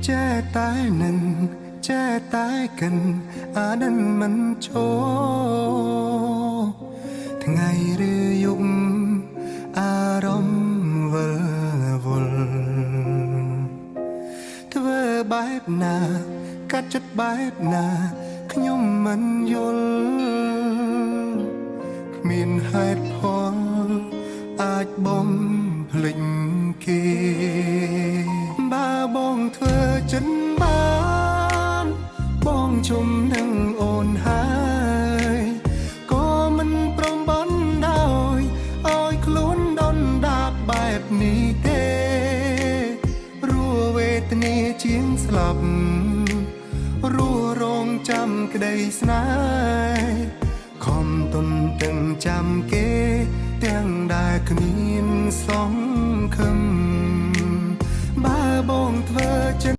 ចេះតែនឹងចេះតែកិនអានឹងមិនចូលថ្ងៃឬយប់អារម្មណ៍វិលវល់ធ្វើបែបណាកាត់ចិត្តបែបណាខ្ញុំមិនយល់គ្មានហេតុផលអាចបំភ្លេចគេបើបងធ្វើចិនបានបងជុំនឹងអូនហើយក៏មិនព្រមបណ្ដោយឲ្យខ្លួនដុនដាបបែបនេះទេរੂវេទនាជាងស្លាប់រੂរងចាំក្តីស្នេហ៍ខំទុនទាំងចាំគេទាំងដែលគ្មានសង្ឃឹមបើបងធ្វើ